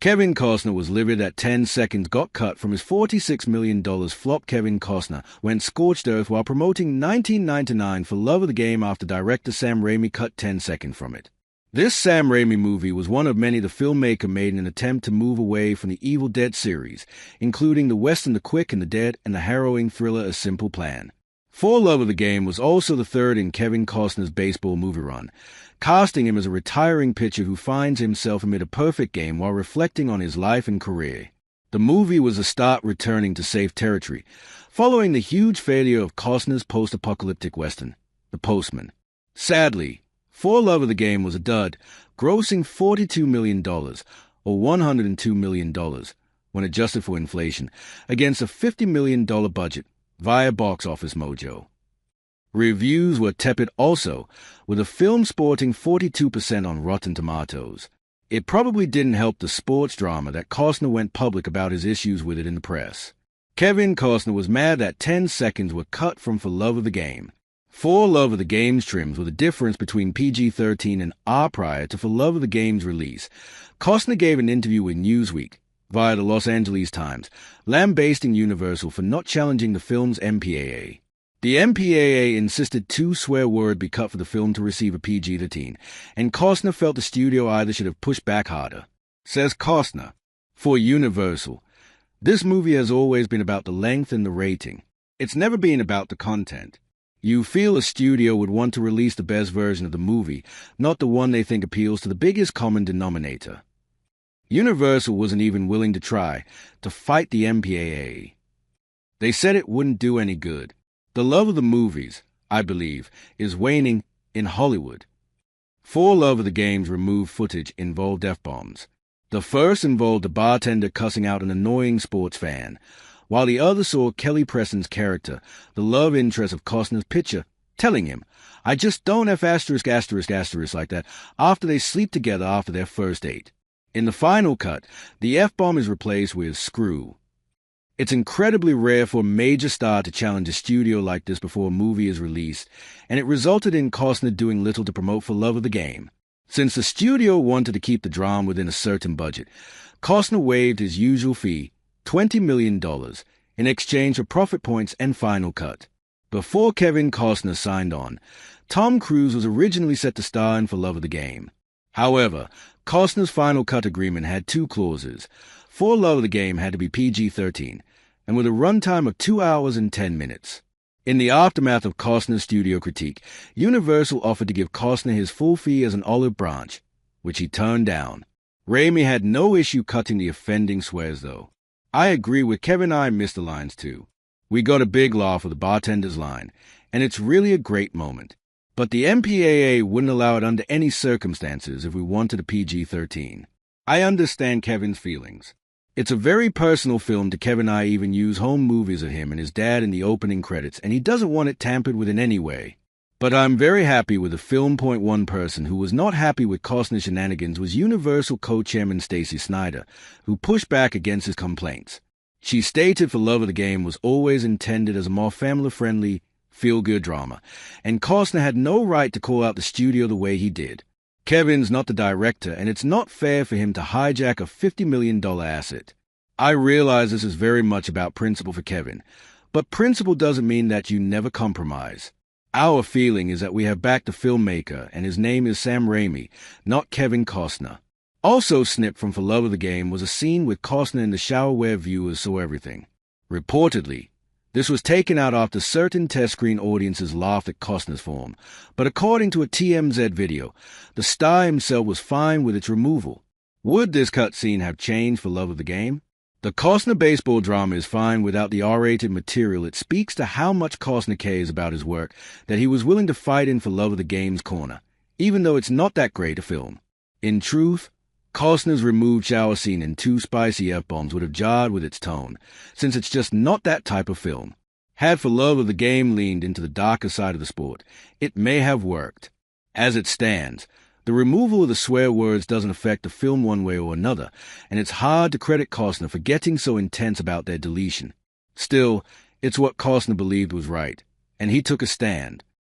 Kevin Costner was livid that 10 seconds got cut from his $46 million flop. Kevin Costner went scorched earth while promoting 1999 for Love of the Game after director Sam Raimi cut 10 seconds from it. This Sam Raimi movie was one of many the filmmaker made in an attempt to move away from the Evil Dead series, including the western The Quick and the Dead and the harrowing thriller A Simple Plan. For Love of the Game was also the third in Kevin Costner's baseball movie run, casting him as a retiring pitcher who finds himself amid a perfect game while reflecting on his life and career. The movie was a start returning to safe territory, following the huge failure of Costner's post-apocalyptic western, The Postman. Sadly, For Love of the Game was a dud, grossing $42 million, or $102 million, when adjusted for inflation, against a $50 million budget via Box Office Mojo. Reviews were tepid also, with the film sporting 42% on Rotten Tomatoes. It probably didn't help the sports drama that Costner went public about his issues with it in the press. Kevin Costner was mad that 10 seconds were cut from For Love of the Game. For Love of the Game's trims were the difference between PG-13 and R prior to For Love of the Game's release. Costner gave an interview with Newsweek, via the Los Angeles Times, lambasting Universal for not challenging the film's MPAA. The MPAA insisted 2 swear words be cut for the film to receive a PG-13, and Costner felt the studio either should have pushed back harder. Says Costner, for Universal, this movie has always been about the length and the rating. It's never been about the content. You feel a studio would want to release the best version of the movie, not the one they think appeals to the biggest common denominator. Universal wasn't even willing to try to fight the MPAA. They said it wouldn't do any good. The love of the movies, I believe, is waning in Hollywood. For Love of the Game's removed footage involved F-bombs. The first involved a bartender cussing out an annoying sports fan, while the other saw Kelly Preston's character, the love interest of Costner's pitcher, telling him, "I just don't F*** like that," after they sleep together after their first date. In the final cut, the F-bomb is replaced with "screw." It's incredibly rare for a major star to challenge a studio like this before a movie is released, and it resulted in Costner doing little to promote For Love of the Game. Since the studio wanted to keep the drama within a certain budget, Costner waived his usual fee, $20 million, in exchange for profit points and final cut. Before Kevin Costner signed on, Tom Cruise was originally set to star in For Love of the Game. However, Costner's final cut agreement had 2 clauses. For Love of the Game had to be PG-13, and with a runtime of 2 hours and 10 minutes. In the aftermath of Costner's studio critique, Universal offered to give Costner his full fee as an olive branch, which he turned down. Raimi had no issue cutting the offending swears, though. I agree with Kevin. I missed the lines, too. We got a big laugh with the bartender's line, and it's really a great moment. But the MPAA wouldn't allow it under any circumstances if we wanted a PG-13. I understand Kevin's feelings. It's a very personal film to Kevin. I even use home movies of him and his dad in the opening credits, and he doesn't want it tampered with in any way. But I'm very happy with the film. One person who was not happy with Costner's shenanigans was Universal co-chairman Stacey Snider, who pushed back against his complaints. She stated For Love of the Game was always intended as a more family-friendly, feel-good drama, and Costner had no right to call out the studio the way he did. Kevin's not the director, and it's not fair for him to hijack a $50 million asset. I realize this is very much about principle for Kevin, but principle doesn't mean that you never compromise. Our feeling is that we have backed the filmmaker, and his name is Sam Raimi, not Kevin Costner. Also snipped from For Love of the Game was a scene with Costner in the shower where viewers saw everything. Reportedly, this was taken out after certain test screen audiences laughed at Costner's form, but according to a TMZ video, the star himself was fine with its removal. Would this cut scene have changed For Love of the Game? The Costner baseball drama is fine without the R-rated material. It speaks to how much Costner cares about his work that he was willing to fight in For Love of the Game's corner, even though it's not that great a film. In truth, Costner's removed shower scene and 2 spicy F-bombs would have jarred with its tone, since it's just not that type of film. Had For Love of the Game leaned into the darker side of the sport, it may have worked. As it stands, the removal of the swear words doesn't affect the film one way or another, and it's hard to credit Costner for getting so intense about their deletion. Still, it's what Costner believed was right, and he took a stand.